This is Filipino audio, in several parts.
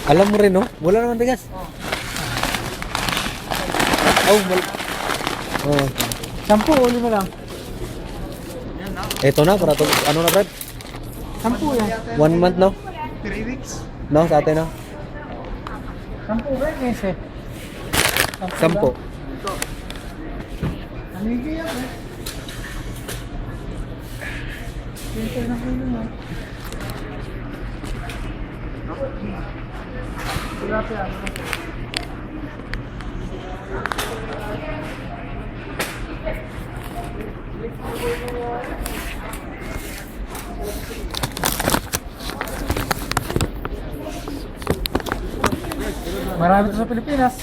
Alam mo rin, no? Wala naman bigas. Oh, oh. 10 o 5 lang. Ito na, para to, ano na, Brad? 10 yan. 1 month, no? 3 weeks. No, sa atin, no? 10 ba yung ese? 10. Amigi yan eh. Pinto na ko yun ah. Wala pa yan. Marami ito sa Pilipinas.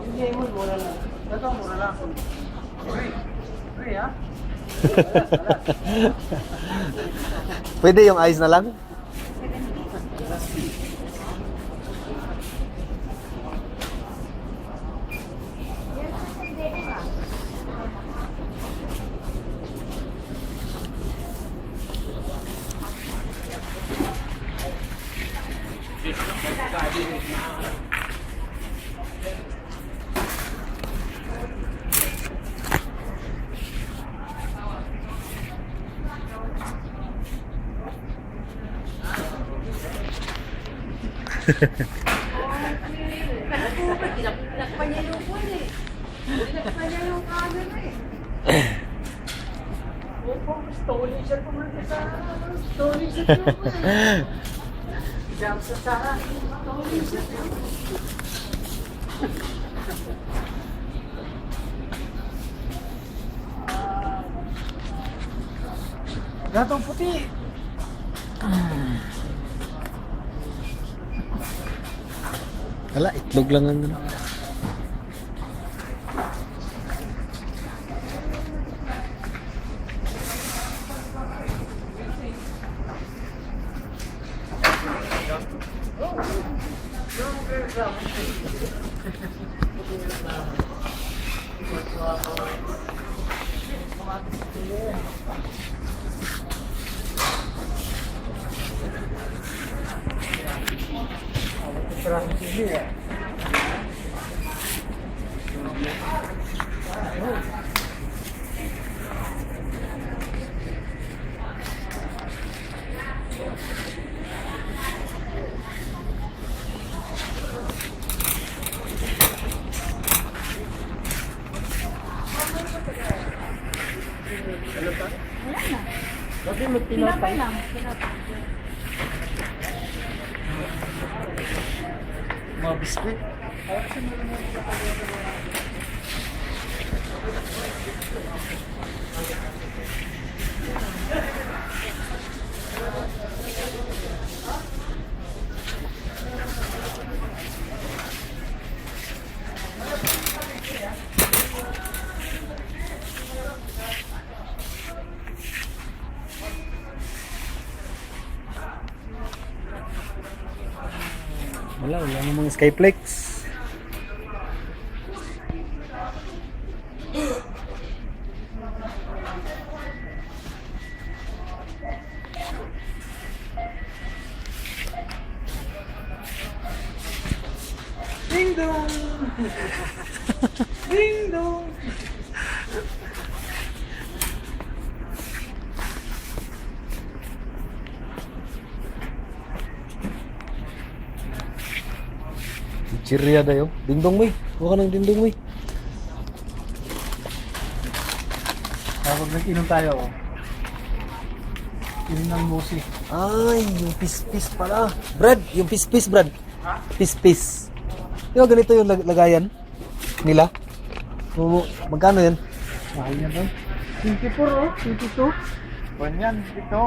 Hindi mo mura lang. Ito mura lang. Free ha? Pwede yung ice na lang? Stolen siya pumunta sa stolen siya jump sa Sara. Stolen siya. Gatong puti. Wala, itlog lang ang ano. Sarap sili eh. Pinapay lang. Pinapay. Mga biskuit. Wala namang Skyflex. Ding dong! Ding dong! Chirya dayo. Dingdong mo. Huwag ka ng dingdong mo. Kapag nag-inom tayo, inom ng musi. Ay, yung pis-pis pala. Brad, yung pis-pis, Brad. Ha? Pis-pis. Di ba ganito yung lagayan nila? Magkano yan? Mahal niya doon. 24 oh, 22. Buwan yan, ito.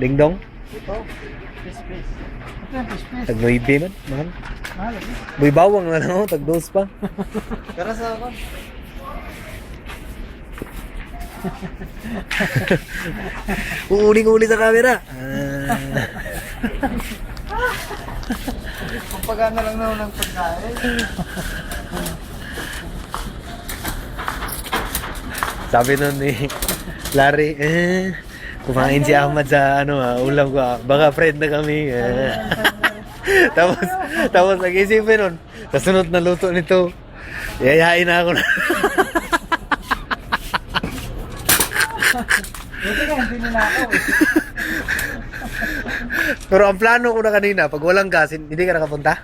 Dingdong? Ito. Fish. Ito yung fish. Tag 9 man, mahal. Mahal. May bawang na lang, tag 2 pa. Pero sa ako. Uuli sa camera. Pagpagana lang naman ng pagkain. Sabi nun ni Larry, kumain si Ahmad sa ulam ko. Baka friend na kami. tapos nag-isipin nun, sa sunod na luto nito, yayain na ako na. Buti nga, hindi nila ako eh. Pero ang plano ko na kanina, pag walang gas, hindi ka nakapunta.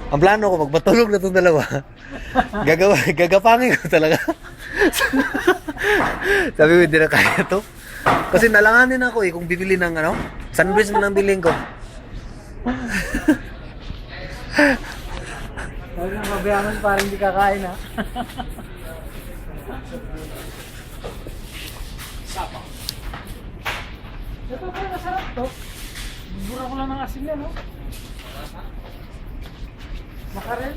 Ang plano ko, pag matulog na itong dalawa, gagapangin ko talaga. Sabi ko, hindi na kaya to. Kasi nalanganin ako kung bibili ng sandwich mo lang bilhin ko. Huwag nang mabayaman para hindi kakain ha. Ito pa masarap to. Bura ko lang ng asin yan, no? Makarel.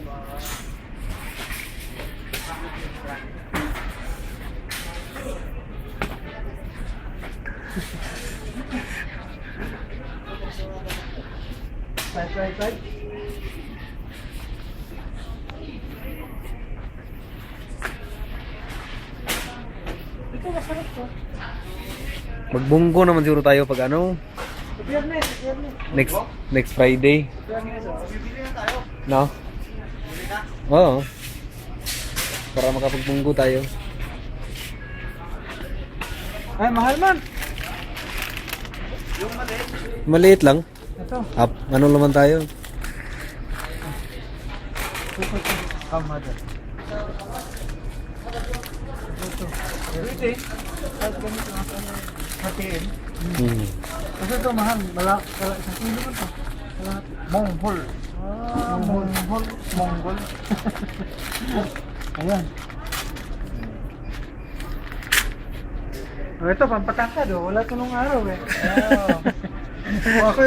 Try. Ito masarap to. Magbungko naman siguro tayo pag Biyernes. next Friday. Biyernes, oh. Bibili na tayo. No? Bibili na. Oo. Para makapagbungko tayo. Ay, mahal man. Yung Maliit lang. ito. Ano naman tayo? Kamada. Ito. Everything. Kahit ganito lang. Hatiin. Kasi ito mahal. Isang kilo man ito. Monghol. Monghol. Ayan. Ito, pampatangkad oh. Wala ito nung araw eh. Ako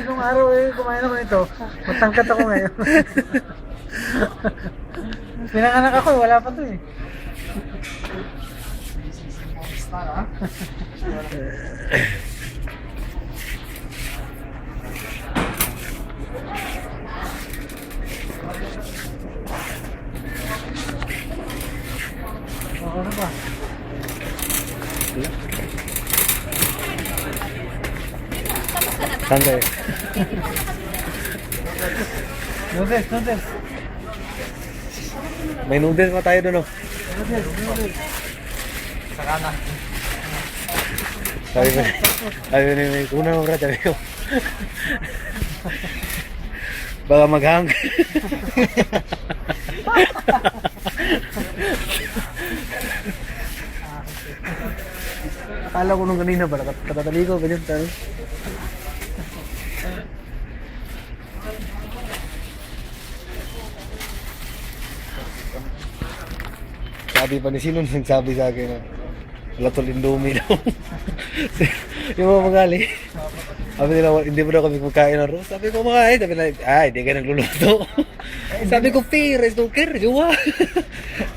nung araw kumain ako nito. Matangkad ako ngayon. Pinanganak ako wala pa to eh. Star ah. Ano ba? Saan tayo? Noodles. May noodles pa tayo doon, Noodles. Saka na. Sabi ko may kuna mo bro, sabi ko. Baka maghang. Akala ko nung kanina ba, katatali ko, ganyan tayo. Sabi pa ni sino nagsabi sa akin na wala tol Indomie daw. Yung mga magali. Sabi nila, hindi mo daw kami kumakain ng arroz. Sabi ko, makain. Sabi nila, hindi ka nagluluto. Sabi ko, rice cooker, juwa.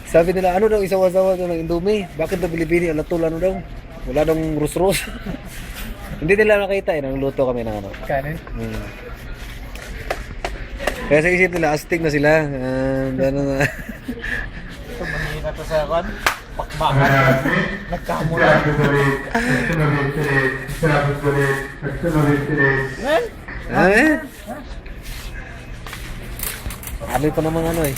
Sabi nila, ano daw, isawa-sawa daw ng Indomie. Bakit daw Pilipini, alatol, ano daw? Wala daw rus-rus. Hindi nila nakita nangluto kami ng ano. Kanin? Kaya sa isip nila, astig na sila. Ano na. Ito, mahina to sa kwan. Bakbakan. Nagkamula. Kami pa namang ano eh.